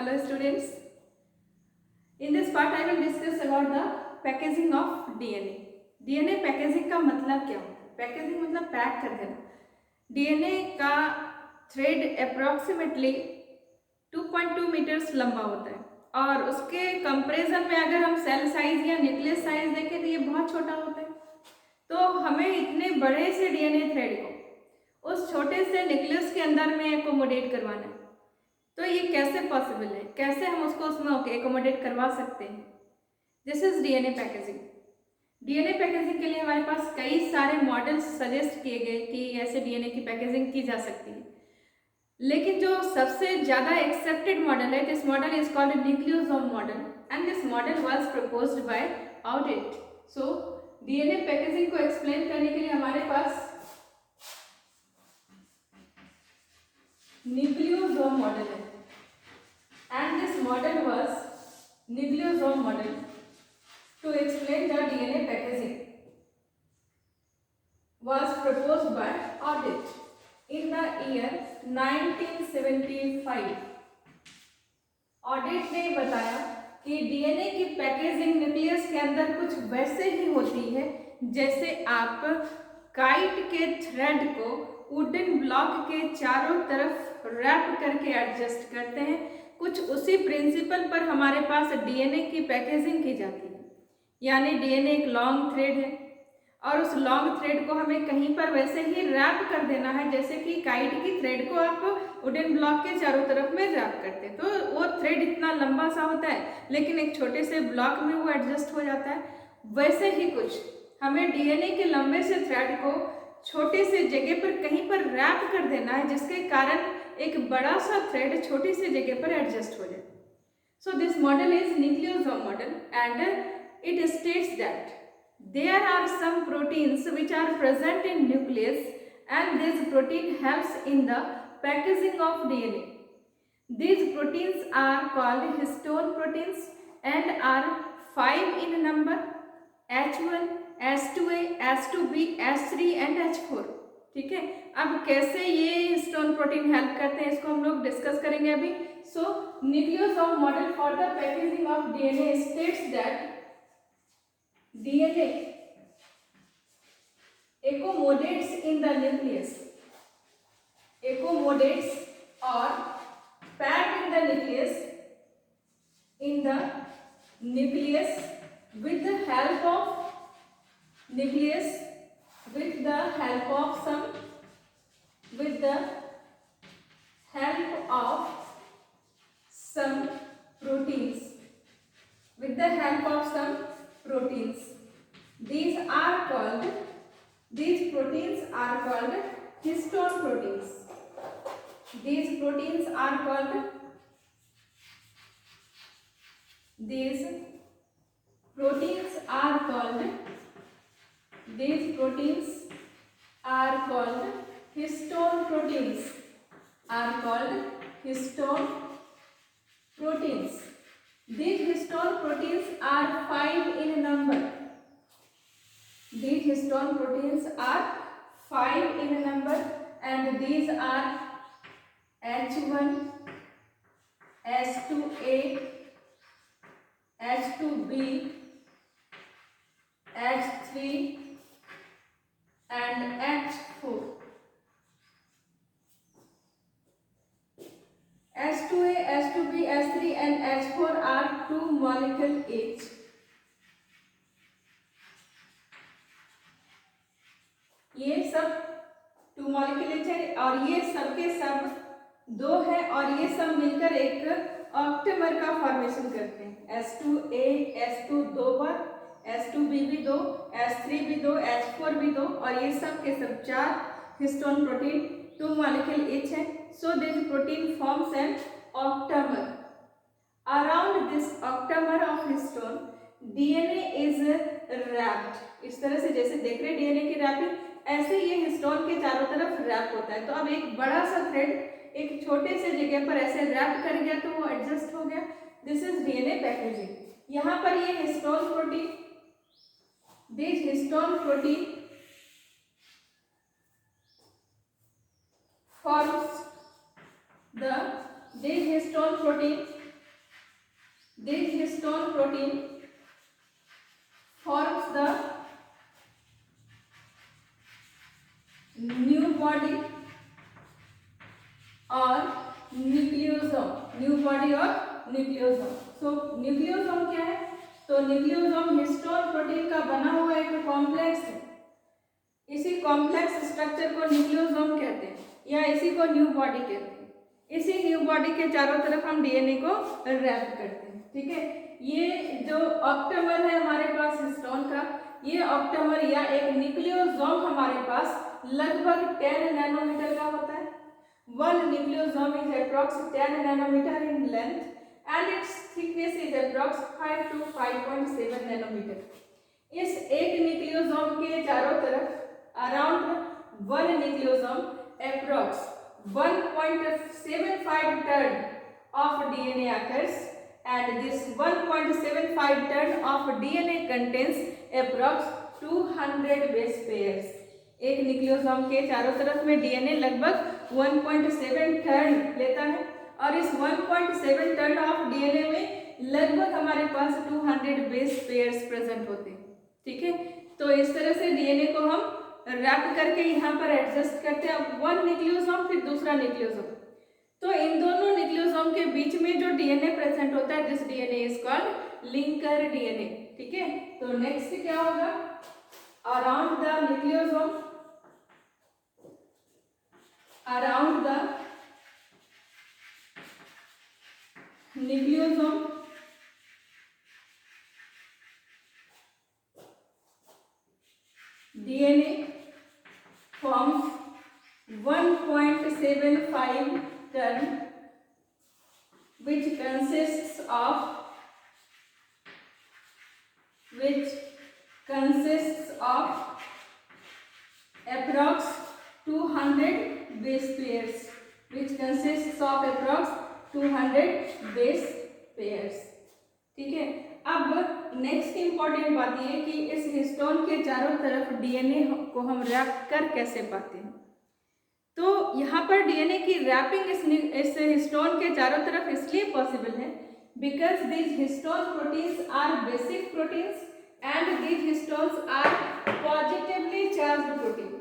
Hello students. In this part I will discuss about the packaging of DNA. DNA packaging का मतलब क्या होता है? पैकेजिंग मतलब पैक कर देना. DNA का थ्रेड अप्रोक्सीमेटली 2.2 मीटर्स लंबा होता है और उसके कंपैरिजन में अगर हम सेल साइज या न्यूक्लियस साइज देखें तो ये बहुत छोटा होता है. तो हमें इतने बड़े से डीएनए थ्रेड को उस छोटे से न्यूक्लियस के अंदर में एकोमोडेट करवाना है. तो ये कैसे पॉसिबल है, कैसे हम उसको उसमें एकोमोडेट करवा सकते हैं? This is DNA packaging. DNA packaging के लिए हमारे पास कई सारे मॉडल्स सजेस्ट किए गए कि ऐसे डीएनए की पैकेजिंग की जा सकती है, लेकिन जो सबसे ज़्यादा एक्सेप्टेड मॉडल है, this model is called nucleosome model and this model was proposed by audit. So DNA packaging को एक्सप्लेन करने के लिए हमारे पास न्यूक्लियोसोम मॉडल है and this model was nucleosome model to explain the DNA packaging was proposed by Audit in the year 1975. Audit ने बताया कि DNA की पैकेजिंग न्यूक्लियस के अंदर कुछ वैसे ही होती है जैसे आप काइट के थ्रेड को वुडन ब्लॉक के चारों तरफ रैप करके एडजस्ट करते हैं. कुछ उसी प्रिंसिपल पर हमारे पास डीएनए की पैकेजिंग की जाती है. यानी डीएनए एक लॉन्ग थ्रेड है और उस लॉन्ग थ्रेड को हमें कहीं पर वैसे ही रैप कर देना है जैसे कि काइट की थ्रेड को आप वुडन ब्लॉक के चारों तरफ में रैप करते हैं. तो वो थ्रेड इतना लंबा सा होता है लेकिन एक छोटे से ब्लॉक में वो एडजस्ट हो जाता है. वैसे ही कुछ हमें डीएनए के लंबे से थ्रेड को छोटे से जगह पर कहीं पर रैप कर देना है जिसके कारण एक बड़ा सा थ्रेड छोटी सी जगह पर एडजस्ट हो जाए. So this model is nucleosome model and it states that there are some proteins which are present in nucleus and this protein helps in the packaging of DNA. These proteins are called histone proteins and are 5 in number: H1, H2A, H2B, H3 and H4. ठीक है. अब कैसे ये histone protein help करते हैं इसको हम लोग डिस्कस करेंगे अभी. So nucleosome model for the packaging of DNA states that DNA accommodates in the nucleus, accommodates or packed in the nucleus with the help of some proteins. These proteins are called histone proteins. These proteins are called histone proteins. These histone proteins are 5 in number. And these are H1, H2A, H2B, H3 and H4. H2A, H2B, H3 and H4 are 2 molecule each. ये सब 2 molecule H है और ये सब के सब 2 है और ये सब मिलकर एक ऑक्टेमर का फॉर्मेशन करते हैं. H2A, H2 2 बार, H2B भी 2, H3 भी 2, H4 भी 2 और ये सब के सब 4 हिस्टोन प्रोटीन 2 मॉलिक्यूल ईच है. So this protein forms an octamer. Around this octamer of histone DNA is wrapped. इस तरह से जैसे देख रहे डीएनए की रैपिंग, ऐसे ये हिस्टोन के चारों तरफ रैप होता है. तो अब एक बड़ा सा थ्रेड एक छोटे से जगह पर ऐसे रैप कर गया तो वो एडजस्ट हो गया. This is DNA packaging. यहाँ पर ये histone protein, this histone protein forms the this histone protein this histone protein forms the new body or nucleosome, new body और न्यूक्लियोसोम। सो न्यूक्लियोसोम क्या है? तो न्यूक्लियोसोम हिस्टोन प्रोटीन का बना हुआ एक कॉम्प्लेक्स है। इसी कॉम्प्लेक्स स्ट्रक्चर को न्यूक्लियोसोम कहते हैं या इसी को न्यू बॉडी कहते हैं। इसी न्यू बॉडी के चारों तरफ हम डीएनए को रैप करते हैं, ठीक है। ये जो ऑक्टेमर है हमारे पास हिस्टोन का, ये ऑक्टेमर या एक न्यूक्लियोसोम हमारे पास लगभग 10 नैनोमीटर का होता है। One nucleosome is approx 10 nanometer in length and its thickness is approx 5 to 5.7 nanometer। इस एक न्यूक्लियोसोम के चारों तरफ around one nucleosome approx 1.75 ton of DNA occurs and this 1.75 ton of DNA contains approx 200 base pairs। एक nucleosome के चारों तरफ में डीएनए लगभग 1.7 टन लेता है और इस 1.7 टन ऑफ डीएनए में लगभग हमारे पास 200 बेस पेयर्स प्रेजेंट होते हैं, ठीक है। तो इस तरह से डीएनए को हम रैप करके यहाँ पर एडजस्ट करते हैं। वन न्यूक्लियोसोम फिर दूसरा न्यूक्लियोसोम, तो इन दोनों न्यूक्लियोसोम के बीच में जो डीएनए प्रेजेंट होता है this DNA is called linker DNA, ठीक है। तो नेक्स्ट क्या होगा? Around the nucleosome, around the nucleosome DNA forms 1.75 ton which consists of approx 200 base pairs, which consists of approx 200 base pairs, ठीक है। अब नेक्स्ट इंपॉर्टेंट बात यह है कि इस हिस्टोन के चारों तरफ डीएनए को हम रैप कर कैसे पाते हैं। तो यहाँ पर डीएनए की रैपिंग इस हिस्टोन के चारों तरफ इसलिए पॉसिबल है because these histone proteins are basic proteins and these histones are positively charged protein.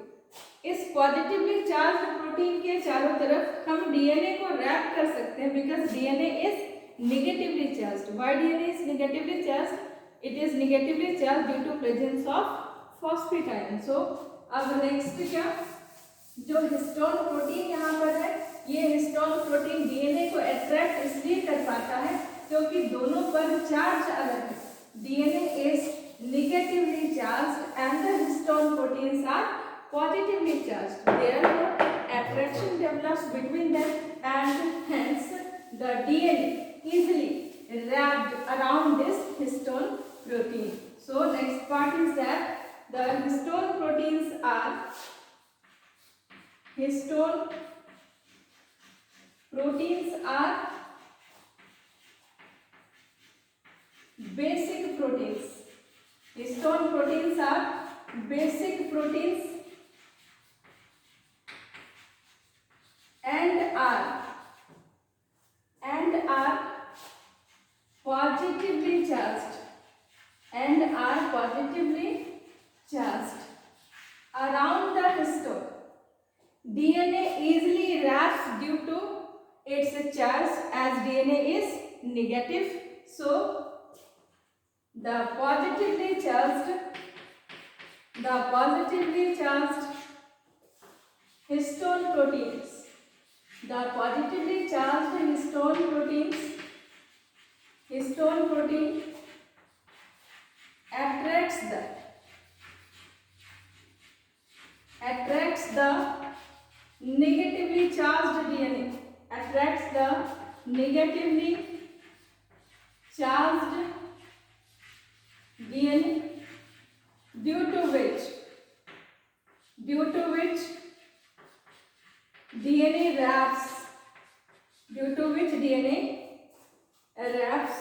इस पॉजिटिवली चार्ज्ड प्रोटीन के चारों तरफ हम डीएनए को रैप कर सकते हैं because DNA is negatively charged. Why DNA is negatively charged? It is negatively charged due to presence of phosphate ion. So अब नेक्स्ट क्या, जो हिस्टोन प्रोटीन यहाँ पर है, ये हिस्टोन प्रोटीन डीएनए को अट्रैक्ट इसलिए कर पाता है क्योंकि दोनों पर चार्ज अलग है। DNA is negatively charged and the histone proteins are positively charged, therefore attraction develops between them and hence the DNA easily wrapped around this histone protein. So next part is that the histone proteins are basic proteins. Histone proteins are basic proteins and are positively charged around the histone. DNA easily wraps due to its charge as DNA is negative. So the positively charged histone proteins, histone protein attracts the negatively charged DNA, due to which DNA wraps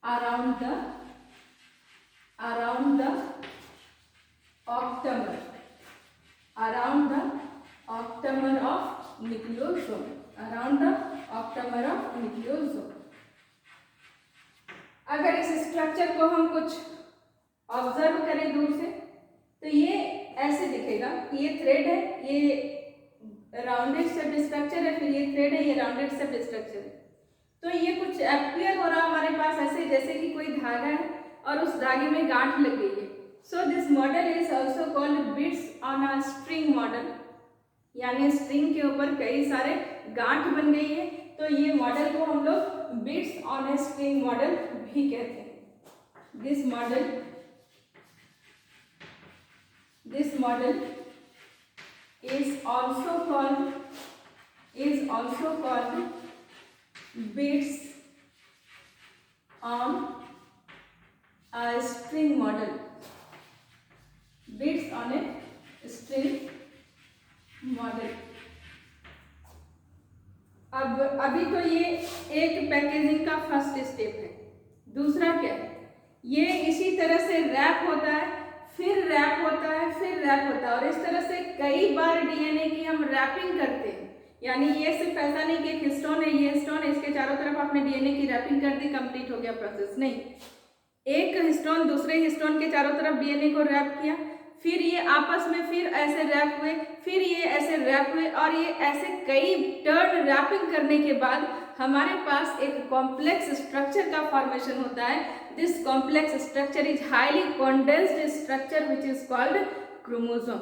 around the octamer of nucleosome, octamer of nucleosome. अगर इस structure को हम कुछ observe करें दूर से तो ये ऐसे दिखेगा, ये थ्रेड है, ये राउंडेड शेप्ड स्ट्रक्चर है, फिर ये थ्रेड है, ये राउंडेड शेप्ड स्ट्रक्चर है। तो ये कुछ अपीयर हो रहा हमारे पास ऐसे जैसे कि कोई धागा है और उस धागे में गांठ लग गई है। सो this model is also called beads on a string model, यानी स्ट्रिंग के ऊपर कई सारे गांठ बन गई है, तो ये मॉडल को हम लोग beads on a string model भी कहते हैं। This model is also called beads on a string model, beads on a string model। अब अभी तो ये एक पैकेजिंग का फर्स्ट स्टेप है। दूसरा क्या है, ये इसी तरह से रैप होता है, फिर रैप होता है, फिर रैप होता है, और इस तरह से कई बार डीएनए की हम रैपिंग करते हैं। यानी ये सिर्फ ऐसा नहीं कि एक हिस्टोन है, ये हिस्टोन है, इसके चारों तरफ आपने डीएनए की रैपिंग कर दी, कंप्लीट हो गया प्रोसेस। नहीं, एक हिस्टोन दूसरे हिस्टोन के चारों तरफ डीएनए को रैप किया, फिर ये आपस में फिर ऐसे रैप हुए, फिर ये ऐसे रैप हुए, और ये ऐसे कई टर्न रैपिंग करने के बाद हमारे पास एक कॉम्प्लेक्स स्ट्रक्चर का फॉर्मेशन होता है। This complex structure is highly condensed structure which is called chromosome.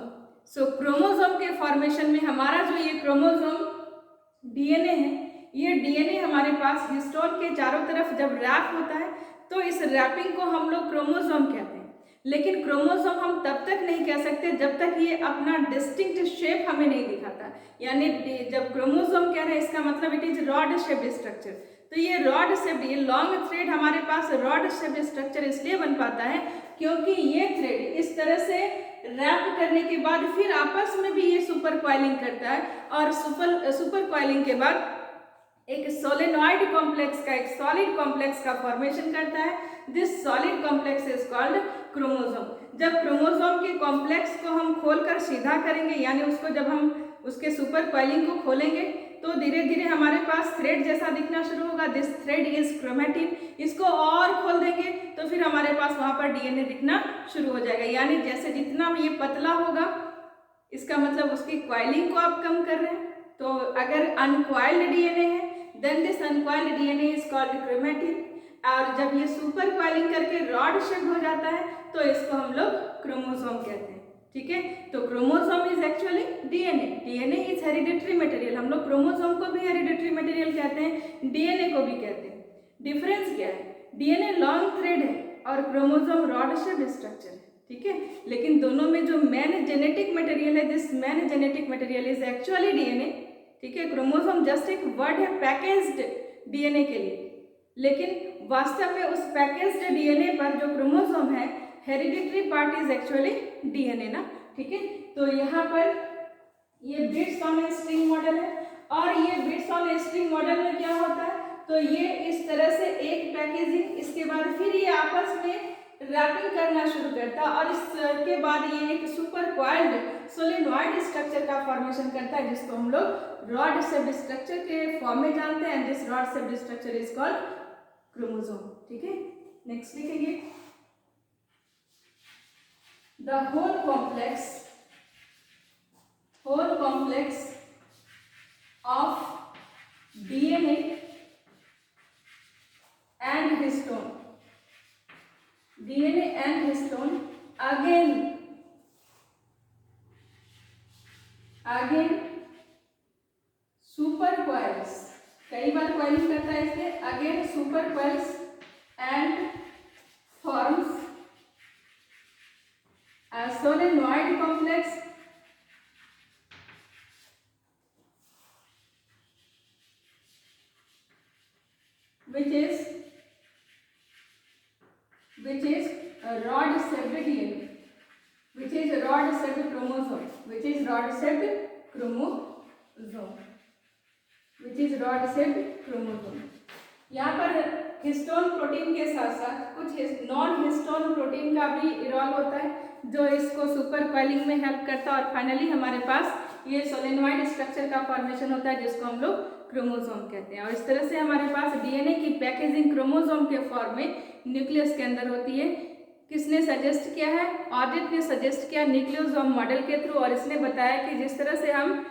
So chromosome के फॉर्मेशन में हमारा जो ये क्रोमोसोम डीएनए है, ये डीएनए हमारे पास हिस्टोन के चारों तरफ जब रैप होता है तो इस रैपिंग को हम लोग क्रोमोसोम कहते हैं। लेकिन क्रोमोसोम हम तब तक नहीं कह सकते जब तक ये अपना डिस्टिंक्ट शेप हमें नहीं दिखाता। यानी जब क्रोमोसोम कह रहे हैं इसका मतलब it is rod shaped structure. तो ये रॉड शेप्ड, ये लॉन्ग थ्रेड हमारे पास रॉड शेप्ड स्ट्रक्चर इसलिए बन पाता है क्योंकि ये थ्रेड इस तरह से रैप करने के बाद फिर आपस में भी ये सुपर कॉइलिंग करता है, और सुपर कॉइलिंग के बाद एक सोलेनॉइड कॉम्प्लेक्स का, एक सॉलिड कॉम्प्लेक्स का फॉर्मेशन करता है। This solid complex is called chromosome. जब क्रोमोसोम के कॉम्प्लेक्स को हम खोलकर सीधा करेंगे, यानी उसको जब हम उसके सुपर कॉइलिंग को खोलेंगे तो धीरे धीरे हमारे पास थ्रेड जैसा दिखना शुरू होगा। This thread is chromatin. इसको और खोल देंगे तो फिर हमारे पास वहां पर डीएनए दिखना शुरू हो जाएगा। यानी जैसे जितना ये पतला होगा इसका मतलब उसकी कॉइलिंग को आप कम कर रहे हैं। तो अगर अनकॉइल्ड डीएनए है then this uncoiled DNA is called chromatin, और जब ये सुपर कॉइलिंग करके रॉड शेप हो जाता है तो इसको हम लोग क्रोमोसोम कहते हैं। ठीक है, तो chromosome is actually DNA. DNA is hereditary material. हम लोग क्रोमोसोम को भी हेरिडिटरी मटेरियल कहते हैं, डीएनए को भी कहते हैं। डिफरेंस क्या है, डीएनए लॉन्ग थ्रेड है और क्रोमोसोम रॉड शेप स्ट्रक्चर है। ठीक है, लेकिन दोनों में जो मेन जेनेटिक मटेरियल है, this main genetic material is actually DNA. ठीक है, क्रोमोसोम जस्ट एक वर्ड है पैकेज्ड डीएनए के लिए, लेकिन वास्तव में उस पैकेज्ड डीएनए पर जो क्रोमोसोम है hereditary part is actually DNA ना। ठीक है, तो यहाँ पर ये beads on a string model है, और ये beads on a string model में क्या होता है, तो ये इस तरह से एक पैकेजिंग, इसके बाद फिर ये आपस में रैपिंग करना शुरू करता है, और इसके बाद ये एक सुपर कॉइल्ड सोलेनॉइड स्ट्रक्चर का फॉर्मेशन करता है जिसको हम लोग रॉड शेप्ड स्ट्रक्चर के फॉर्म में जानते हैं। This rod shaped structure is called chromosome. ठीक है, नेक्स्ट लिखेंगे, the whole complex of DNA and histone, DNA and histone again super coils, कई बार कॉइलिंग करता है इसके, again super coils and forms a solenoid complex which is a rod shaped DNA, which is a rod shaped chromosome, which is rod shaped chromosome, which is rod shaped chromosome। यहाँ पर histone protein के साथ साथ कुछ non histone protein का भी role होता है जो इसको सुपर कॉइलिंग में हेल्प करता है और फाइनली हमारे पास ये सोलेनॉइड स्ट्रक्चर का फॉर्मेशन होता है जिसको हम लोग क्रोमोसोम कहते हैं। और इस तरह से हमारे पास डीएनए की पैकेजिंग क्रोमोसोम के फॉर्म में न्यूक्लियस के अंदर होती है। किसने सजेस्ट किया है? ऑडिट ने सजेस्ट किया न्यूक्लियोसोम मॉडल के थ्रू, और इसने बताया कि जिस तरह से हम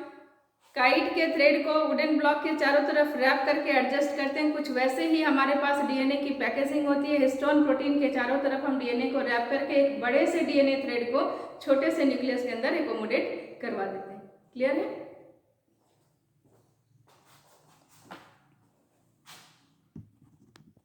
काइट के थ्रेड को वुडन ब्लॉक के चारों तरफ रैप करके एडजस्ट करते हैं, कुछ वैसे ही हमारे पास डीएनए की पैकेजिंग होती है। हिस्टोन प्रोटीन के चारों तरफ हम डीएनए को रैप करके एक बड़े से डीएनए थ्रेड को छोटे से न्यूक्लियस के अंदर एकोमोडेट करवा देते हैं। क्लियर है?